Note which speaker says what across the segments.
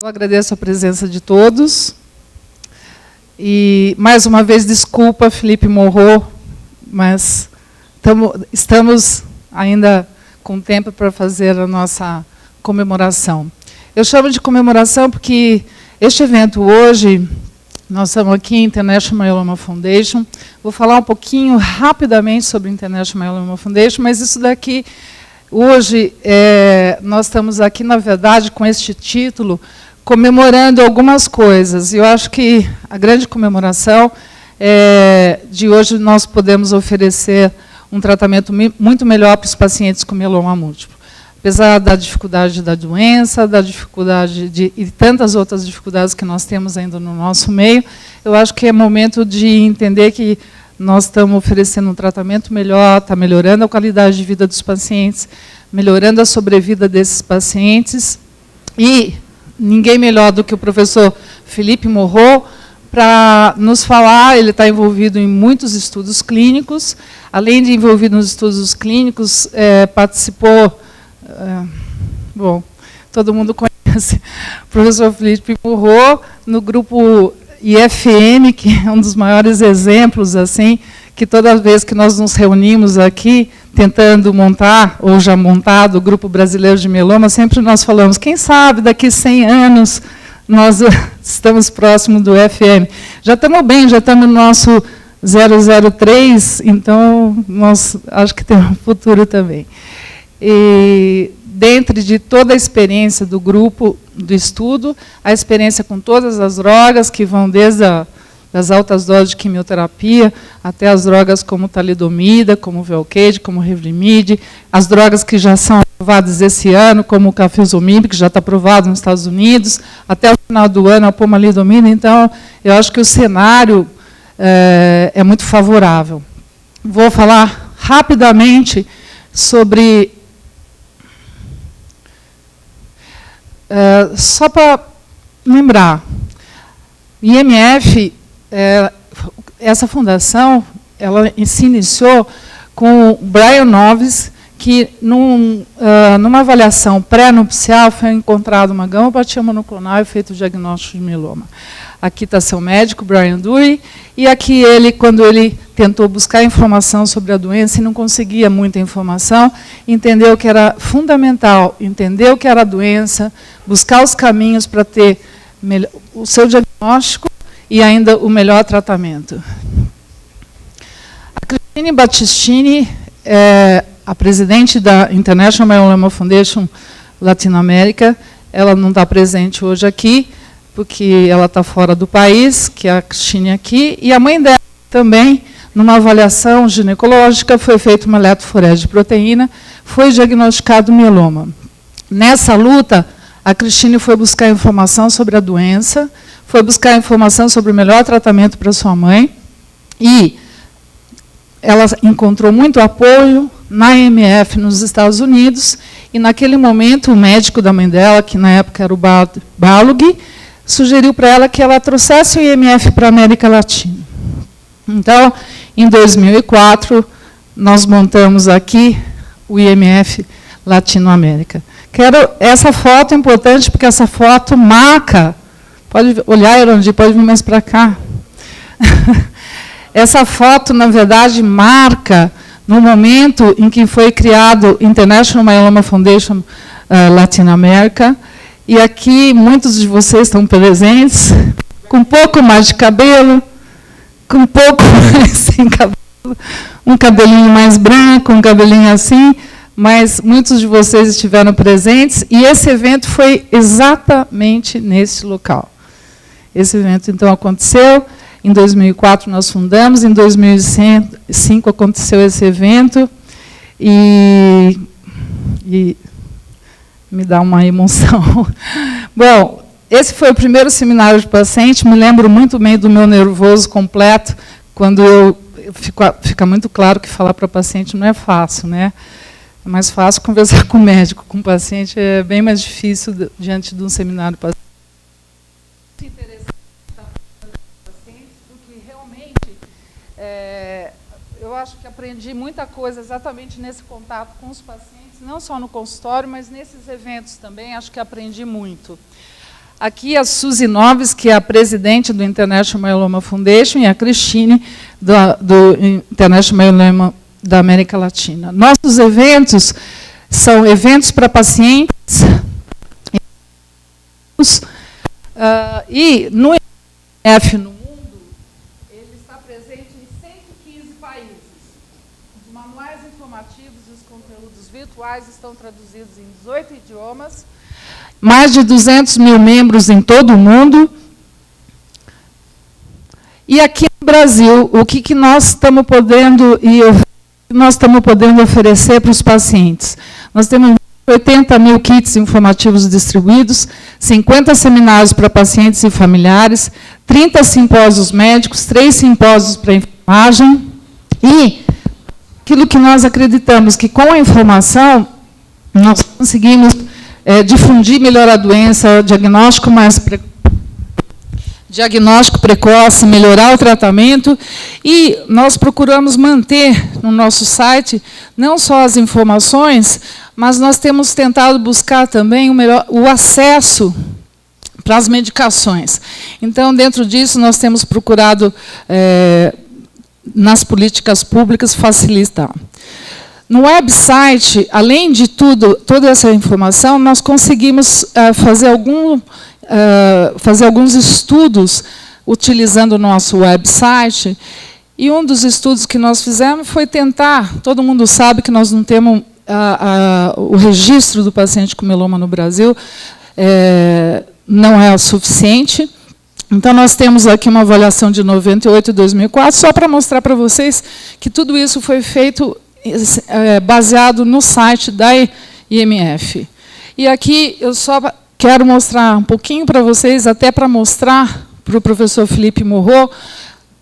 Speaker 1: Eu agradeço a presença de todos. E, mais uma vez, desculpa, Felipe Morro, mas estamos ainda com tempo para fazer a nossa comemoração. Eu chamo de comemoração porque este evento hoje, nós estamos aqui em International Myeloma Foundation. Vou falar um pouquinho rapidamente sobre a International Myeloma Foundation, mas isso daqui, hoje, nós estamos aqui, na verdade, com este título, comemorando algumas coisas. E eu acho que a grande comemoração de hoje nós podemos oferecer um tratamento muito melhor para os pacientes com mieloma múltiplo. Apesar da dificuldade da doença, da dificuldade e tantas outras dificuldades que nós temos ainda no nosso meio, eu acho que é momento de entender que nós estamos oferecendo um tratamento melhor, está melhorando a qualidade de vida dos pacientes, melhorando a sobrevida desses pacientes, e ninguém melhor do que o professor Felipe Morro para nos falar. Ele está envolvido em muitos estudos clínicos. Além de envolvido nos estudos clínicos, participou... bom, todo mundo conhece o professor Felipe Morro no grupo IFM, que é um dos maiores exemplos, assim, que toda vez que nós nos reunimos aqui, tentando montar, ou já montado, o Grupo Brasileiro de Mieloma, sempre nós falamos, quem sabe, daqui 100 anos, nós estamos próximos do FM. Já estamos bem, já estamos no nosso 003, então, nós acho que tem um futuro também. E, dentro de toda a experiência do grupo, do estudo, a experiência com todas as drogas, que vão desde das altas doses de quimioterapia até as drogas como talidomida, como Velcade, como Revlimid, as drogas que já são aprovadas esse ano, como o Cafezolmib, que já está aprovado nos Estados Unidos, até o final do ano a pomalidomida. Então, eu acho que o cenário é muito favorável. Vou falar rapidamente sobre... só para lembrar, IMF, essa fundação, ela se iniciou com o Brian Noves, que numa avaliação pré-nupcial foi encontrado uma gama-apatia monoclonal e feito o diagnóstico de mieloma. Aqui está seu médico, Brian Dewey, e aqui ele, quando ele tentou buscar informação sobre a doença e não conseguia muita informação, entendeu que era fundamental entender o que era a doença, buscar os caminhos para ter o seu diagnóstico e ainda o melhor tratamento. A Cristine Battistini é a presidente da International Myeloma Foundation Latinoamérica. Ela não está presente hoje aqui, porque ela está fora do país, que é a Cristine aqui, e a mãe dela também, numa avaliação ginecológica, foi feita uma eletroforese de proteína, foi diagnosticado mieloma. Nessa luta, a Cristine foi buscar informação sobre a doença, foi buscar informação sobre o melhor tratamento para sua mãe, e ela encontrou muito apoio na IMF nos Estados Unidos, e naquele momento o médico da mãe dela, que na época era o Balug, sugeriu para ela que ela trouxesse o IMF para a América Latina. Então, em 2004, nós montamos aqui o IMF Latinoamérica. Essa foto é importante, porque essa foto marca... Pode olhar, Erondir, pode vir mais para cá. Essa foto, na verdade, marca no momento em que foi criado o International Myeloma Foundation Latinoamérica. E aqui, muitos de vocês estão presentes, com um pouco mais de cabelo, com um pouco mais sem cabelo, um cabelinho mais branco, um cabelinho assim, mas muitos de vocês estiveram presentes, e esse evento foi exatamente nesse local. Esse evento, então, aconteceu. Em 2004, nós fundamos. Em 2005, aconteceu esse evento. E me dá uma emoção. Bom, esse foi o primeiro seminário de paciente. Me lembro muito bem do meu nervoso completo, quando fica muito claro que falar para o paciente não é fácil, né? É mais fácil conversar com o médico, com o paciente é bem mais difícil diante de um seminário de paciente. Eu acho que aprendi muita coisa exatamente nesse contato com os pacientes, não só no consultório, mas nesses eventos também, acho que aprendi muito. Aqui a Suzy Noves, que é a presidente do International Myeloma Foundation, e a Cristine, do International Myeloma da América Latina. Nossos eventos são eventos para pacientes, e no IMF no mundo, ele está presente em 115 países. Os manuais informativos e os conteúdos virtuais estão traduzidos em 18 idiomas, mais de 200 mil membros em todo o mundo. E aqui no Brasil, o que nós estamos podendo oferecer para os pacientes? Nós temos 80 mil kits informativos distribuídos, 50 seminários para pacientes e familiares, 30 simpósios médicos, 3 simpósios para enfermagem, e aquilo que nós acreditamos que com a informação nós conseguimos difundir melhor a doença, diagnóstico precoce, melhorar o tratamento, e nós procuramos manter no nosso site não só as informações, mas nós temos tentado buscar também o acesso para as medicações. Então, dentro disso, nós temos procurado, nas políticas públicas, facilitar. No website, além de toda essa informação, nós conseguimos fazer alguns estudos utilizando o nosso website, e um dos estudos que nós fizemos foi tentar, todo mundo sabe que nós não temos o registro do paciente com mieloma no Brasil, não é o suficiente. Então, nós temos aqui uma avaliação de 98 e 2004, só para mostrar para vocês que tudo isso foi feito baseado no site da IMF. E aqui eu só quero mostrar um pouquinho para vocês, até para mostrar para o professor Felipe Morro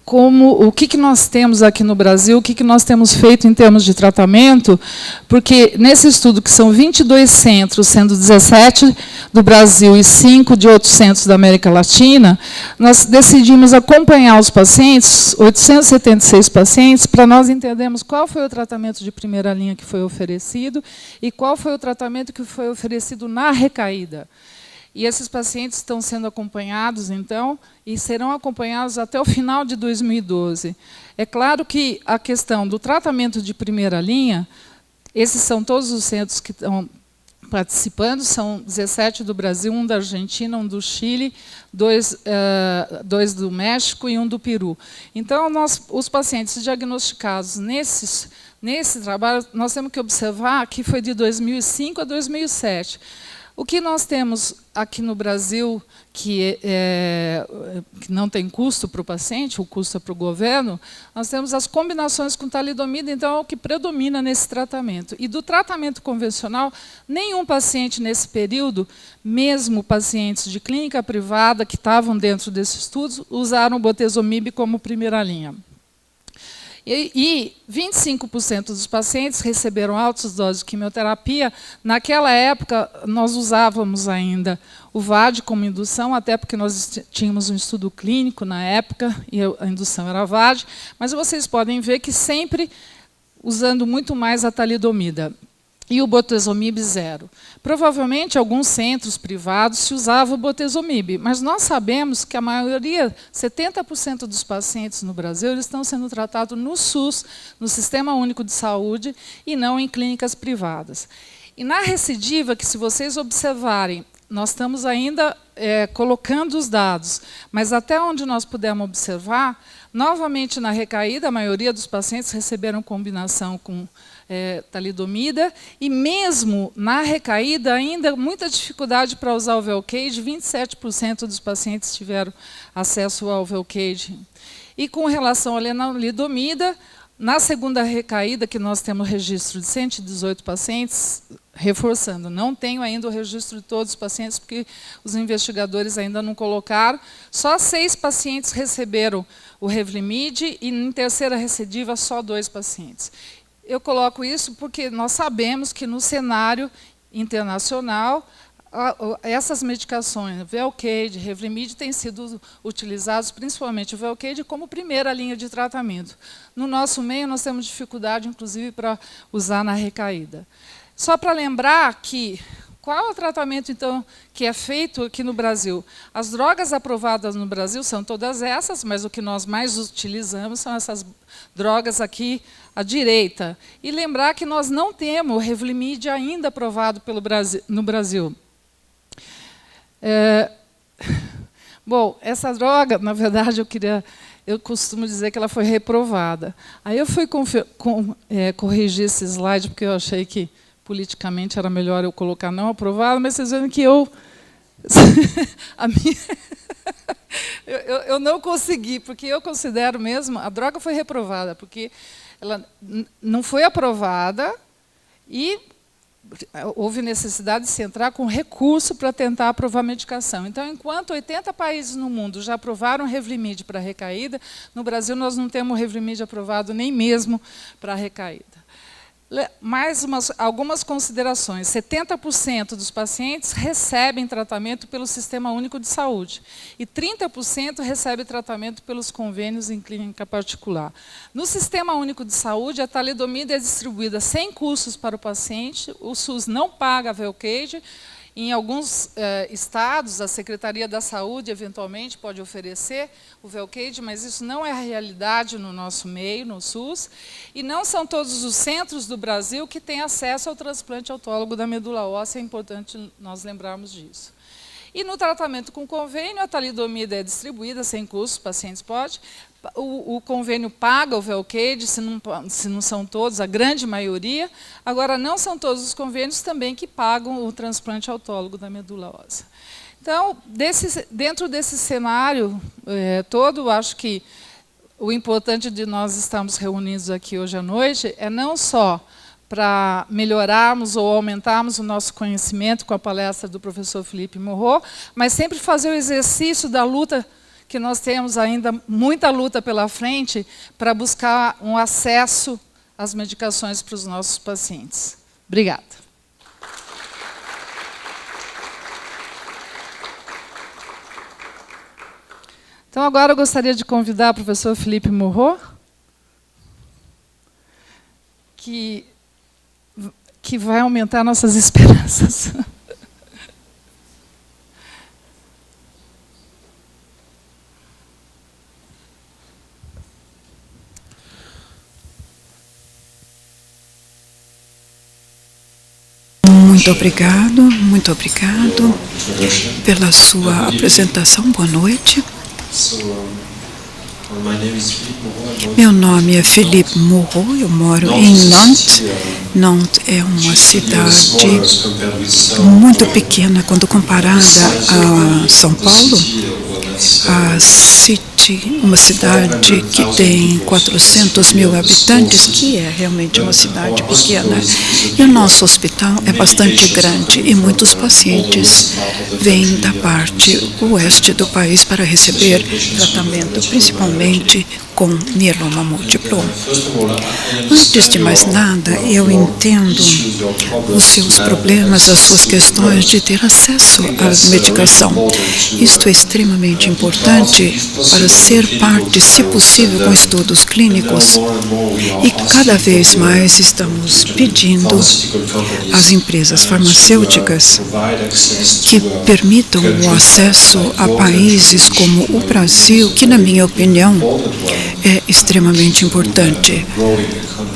Speaker 1: o que nós temos aqui no Brasil, o que nós temos feito em termos de tratamento, porque nesse estudo, que são 22 centros, sendo 17 do Brasil e 5 de outros centros da América Latina, nós decidimos acompanhar os pacientes, 876 pacientes, para nós entendermos qual foi o tratamento de primeira linha que foi oferecido e qual foi o tratamento que foi oferecido na recaída. E esses pacientes estão sendo acompanhados, então, e serão acompanhados até o final de 2012. É claro que a questão do tratamento de primeira linha, esses são todos os centros que estão participando, são 17 do Brasil, 1 da Argentina, 1 do Chile, 2 do México e 1 do Peru. Então, os pacientes diagnosticados nesse trabalho, nós temos que observar que foi de 2005 a 2007. O que nós temos aqui no Brasil, que não tem custo para o paciente, o custo é para o governo, nós temos as combinações com talidomida, então é o que predomina nesse tratamento. E do tratamento convencional, nenhum paciente nesse período, mesmo pacientes de clínica privada que estavam dentro desse estudo, usaram o bortezomib como primeira linha. E 25% dos pacientes receberam altas doses de quimioterapia. Naquela época, nós usávamos ainda o VAD como indução, até porque nós tínhamos um estudo clínico na época, e a indução era VAD, mas vocês podem ver que sempre usando muito mais a talidomida. E o bortezomib 0. Provavelmente, alguns centros privados se usavam o bortezomib, mas nós sabemos que a maioria, 70% dos pacientes no Brasil, eles estão sendo tratados no SUS, no Sistema Único de Saúde, e não em clínicas privadas. E na recidiva, que se vocês observarem, nós estamos ainda colocando os dados, mas até onde nós pudermos observar, novamente na recaída, a maioria dos pacientes receberam combinação com talidomida, e mesmo na recaída, ainda muita dificuldade para usar o Velcade, 27% dos pacientes tiveram acesso ao Velcade. E com relação à lenalidomida, na segunda recaída, que nós temos registro de 118 pacientes, reforçando, não tenho ainda o registro de todos os pacientes, porque os investigadores ainda não colocaram, só 6 pacientes receberam o Revlimid, e em terceira recidiva, só 2 pacientes. Eu coloco isso porque nós sabemos que no cenário internacional, essas medicações, Velcade, Revlimid, têm sido utilizados, principalmente o Velcade, como primeira linha de tratamento. No nosso meio, nós temos dificuldade, inclusive, para usar na recaída. Só para lembrar que, qual é o tratamento, então, que é feito aqui no Brasil? As drogas aprovadas no Brasil são todas essas, mas o que nós mais utilizamos são essas drogas aqui à direita. E lembrar que nós não temos o Revlimid ainda aprovado no Brasil. Bom, essa droga, na verdade, eu costumo dizer que ela foi reprovada. Aí eu fui corrigir esse slide, porque eu achei que politicamente era melhor eu colocar não aprovado, mas vocês veem que eu não consegui, porque eu considero mesmo, a droga foi reprovada, porque ela não foi aprovada e houve necessidade de se entrar com recurso para tentar aprovar a medicação. Então, enquanto 80 países no mundo já aprovaram Revlimid para recaída, no Brasil nós não temos Revlimid aprovado nem mesmo para recaída. Algumas considerações. 70% dos pacientes recebem tratamento pelo Sistema Único de Saúde e 30% recebem tratamento pelos convênios em clínica particular. No Sistema Único de Saúde, a talidomida é distribuída sem custos para o paciente, o SUS não paga a Velcade. Em alguns estados, a Secretaria da Saúde, eventualmente, pode oferecer o Velcade, mas isso não é a realidade no nosso meio, no SUS. E não são todos os centros do Brasil que têm acesso ao transplante autólogo da medula óssea, é importante nós lembrarmos disso. E no tratamento com convênio, a talidomida é distribuída sem custo, os pacientes podem. O convênio paga o Velcade, se não são todos, a grande maioria. Agora, não são todos os convênios também que pagam o transplante autólogo da medula óssea. Então, dentro desse cenário todo, acho que o importante de nós estarmos reunidos aqui hoje à noite é não só para melhorarmos ou aumentarmos o nosso conhecimento com a palestra do professor Felipe Morro, mas sempre fazer o exercício da luta, que nós temos ainda muita luta pela frente para buscar um acesso às medicações para os nossos pacientes. Obrigada. Então, agora eu gostaria de convidar o professor Felipe Morro, que vai aumentar nossas esperanças.
Speaker 2: Muito obrigado pela sua apresentação. Boa noite. Meu nome é Felipe Morro, eu moro em Nantes. Nantes é uma cidade muito pequena quando comparada a São Paulo. A City, uma cidade que tem 400 mil habitantes, que é realmente uma cidade pequena. E o nosso hospital é bastante grande e muitos pacientes vêm da parte oeste do país para receber tratamento, principalmente com mieloma múltiplo. Antes de mais nada, eu entendo os seus problemas, as suas questões de ter acesso à medicação. Isto é extremamente importante para ser parte, se possível, com estudos clínicos. E cada vez mais estamos pedindo às empresas farmacêuticas que permitam o acesso a países como o Brasil, que, na minha opinião, é extremamente importante,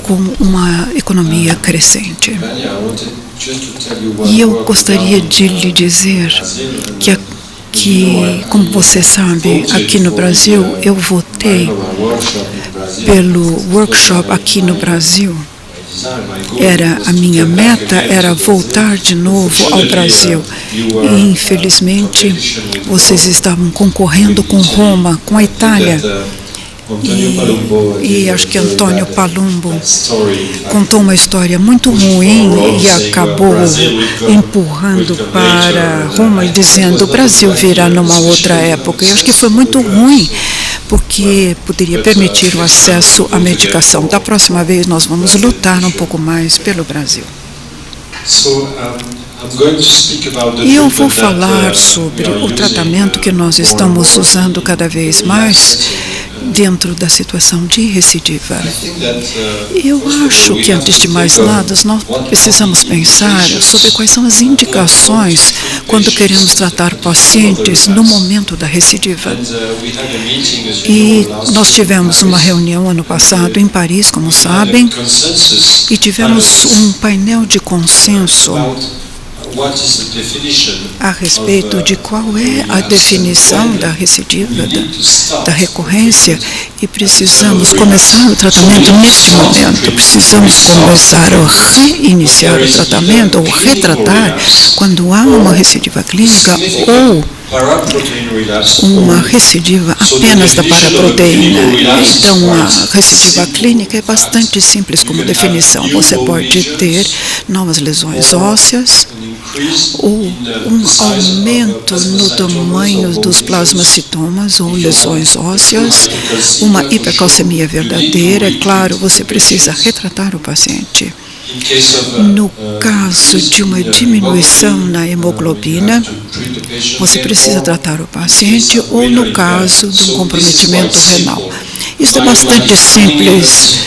Speaker 2: com uma economia crescente. E eu gostaria de lhe dizer que, como você sabe, aqui no Brasil, eu votei pelo workshop aqui no Brasil. A minha meta era voltar de novo ao Brasil. E, infelizmente, vocês estavam concorrendo com Roma, com a Itália. E acho que Antônio Palumbo contou uma história muito ruim e acabou empurrando para Roma e dizendo: o Brasil virá numa outra época. E acho que foi muito ruim, porque poderia permitir o acesso à medicação. Da próxima vez nós vamos lutar um pouco mais pelo Brasil. E eu vou falar sobre o tratamento que nós estamos usando cada vez mais dentro da situação de recidiva. Eu acho que, antes de mais nada, nós precisamos pensar sobre quais são as indicações quando queremos tratar pacientes no momento da recidiva. E nós tivemos uma reunião ano passado em Paris, como sabem, e tivemos um painel de consenso a respeito de qual é a definição da recidiva, da recorrência, e precisamos começar o tratamento neste momento. Precisamos começar a reiniciar o tratamento ou retratar quando há uma recidiva clínica ou uma recidiva apenas da paraproteína. Então, a recidiva clínica é bastante simples como definição. Você pode ter novas lesões ósseas ou um aumento no tamanho dos plasmacitomas ou lesões ósseas, uma hipercalcemia verdadeira. É claro, você precisa retratar o paciente. No caso de uma diminuição na hemoglobina, você precisa tratar o paciente, ou no caso de um comprometimento renal. Isso é bastante simples,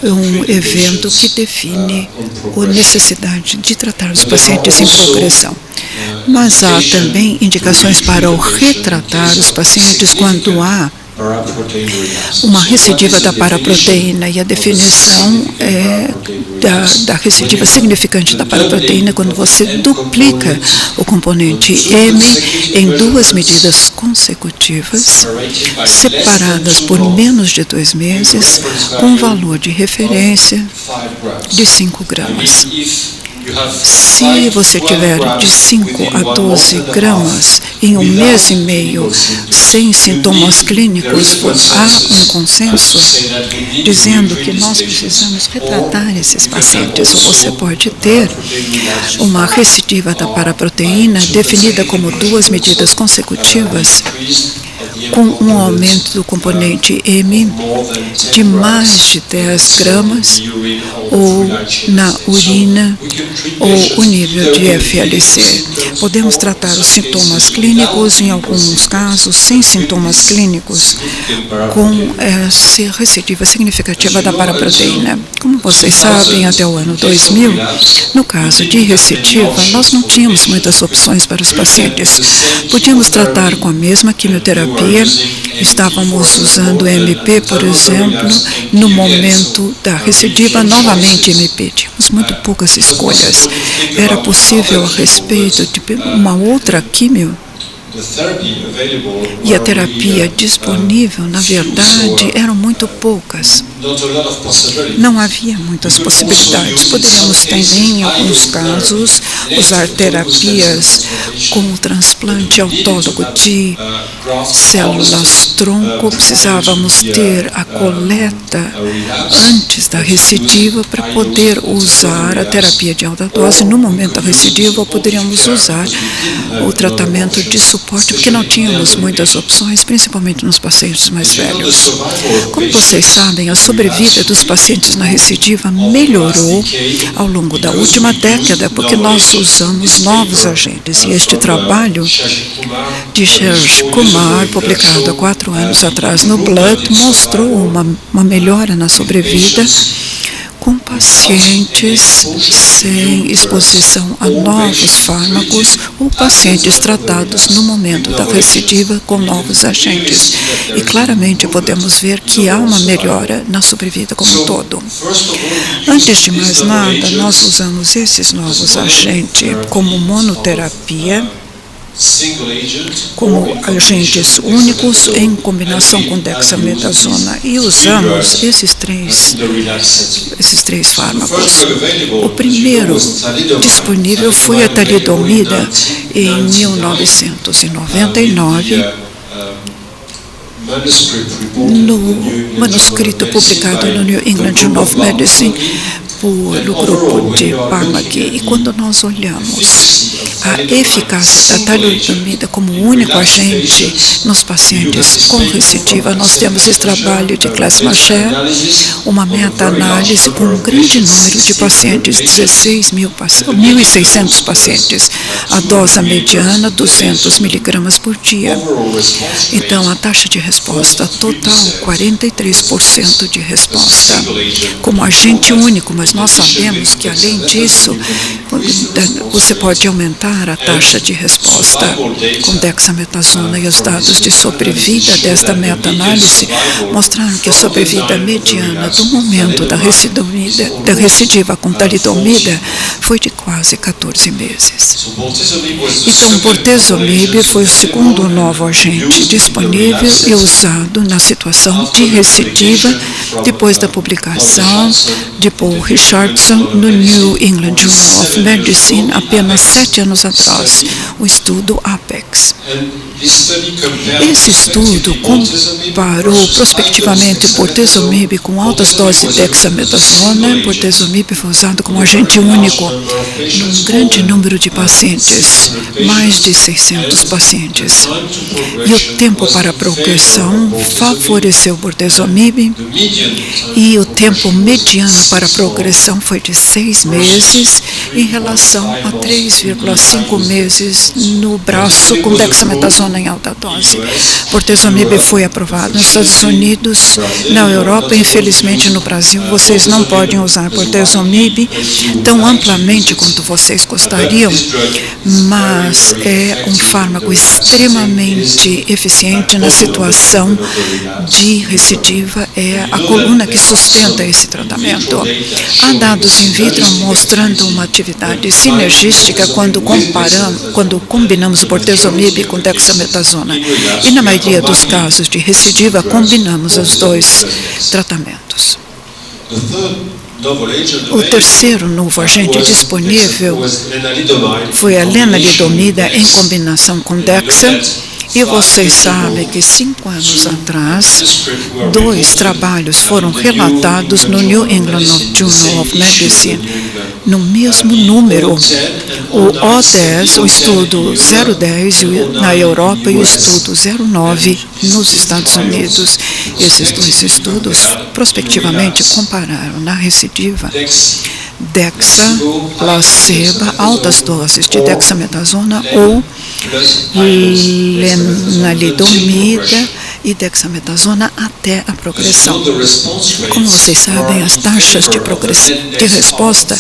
Speaker 2: um evento que define a necessidade de tratar os pacientes em progressão. Mas há também indicações para o retratar os pacientes quando há uma recidiva da paraproteína, e a definição da recidiva significante da paraproteína quando você duplica o componente M em 2 medidas consecutivas, separadas por menos de 2 meses, com um valor de referência de 5 gramas. Se você tiver de 5 a 12 gramas em 1 mês e meio sem sintomas clínicos, há um consenso dizendo que nós precisamos retratar esses pacientes. Ou você pode ter uma recidiva da paraproteína definida como 2 medidas consecutivas com um aumento do componente M de mais de 10 gramas, ou na urina, ou o nível de FLC. Podemos tratar os sintomas clínicos, em alguns casos, sem sintomas clínicos, com essa recidiva significativa da paraproteína. Como vocês sabem, até o ano 2000, no caso de recidiva, nós não tínhamos muitas opções para os pacientes. Podíamos tratar com a mesma quimioterapia. Estávamos usando MP, por exemplo, no momento da recidiva, novamente MP. Tínhamos muito poucas escolhas. Era possível, a respeito de uma outra quimio, e a terapia disponível, na verdade, eram muito poucas. Não havia muitas possibilidades. Poderíamos também, em alguns casos, usar terapias como o transplante autólogo de células-tronco. Precisávamos ter a coleta antes da recidiva para poder usar a terapia de alta dose. No momento da recidiva, poderíamos usar o tratamento de suporte, porque não tínhamos muitas opções, principalmente nos pacientes mais velhos. Como vocês sabem, a sobrevida dos pacientes na recidiva melhorou ao longo da última década, porque nós usamos novos agentes. E este trabalho de Shashi Kumar, publicado há 4 anos atrás no Blood, mostrou uma melhora na sobrevida com pacientes sem exposição a novos fármacos ou pacientes tratados no momento da recidiva com novos agentes. E claramente podemos ver que há uma melhora na sobrevida como um todo. Antes de mais nada, nós usamos esses novos agentes como monoterapia, como agentes únicos em combinação com dexametasona, e usamos esses três fármacos. O primeiro disponível foi a talidomida em 1999, no manuscrito publicado no New England Journal of Medicine, pelo grupo de Parmag. E quando nós olhamos a eficácia da talidomida como único agente nos pacientes com recidiva, nós temos esse trabalho de Claes-Macher, uma meta-análise com um grande número de pacientes, 1.600 pacientes, a dose mediana 200 miligramas por dia. Então, a taxa de resposta total, 43% de resposta, como agente único, mas nós sabemos que, além disso, você pode aumentar a taxa de resposta com dexametasona, e os dados de sobrevida desta meta-análise mostraram que a sobrevida mediana do momento da recidiva com talidomida foi de quase 14 meses. Então, o bortezomib foi o segundo novo agente disponível e usado na situação de recidiva depois da publicação de Paul Richardson no New England Journal of Medicine apenas 7 anos atrás, o estudo APEX. Esse estudo comparou prospectivamente bortezomib com altas doses de dexametasona. Bortezomib foi usado como agente único num grande número de pacientes, mais de 600 pacientes. E o tempo para progressão favoreceu bortezomib, e o tempo mediano para progressão foi de 6 meses em relação a 3,5 meses no braço com dexametasona em alta dose. Bortezomib foi aprovado nos Estados Unidos, na Europa e, infelizmente, no Brasil. Vocês não podem usar bortezomib tão amplamente quanto vocês gostariam, mas é um fármaco extremamente eficiente na situação de recidiva. É a coluna que sustenta esse tratamento. Há dados in vitro mostrando uma atividade sinergística quando combinamos o bortezomib com dexametasona. E na maioria dos casos de recidiva, combinamos os dois tratamentos. O terceiro novo agente disponível foi a lenalidomida em combinação com dexa. E vocês sabem que 5 anos atrás, 2 trabalhos foram relatados no New England Journal of Medicine, no mesmo número. O O10, o estudo 010 na Europa, e o estudo 09 nos Estados Unidos. Esses 2 estudos, prospectivamente, compararam na recidiva dexa, placebo, altas doses de dexametasona ou lenalidomida e dexametasona até a progressão. Como vocês sabem, as taxas de resposta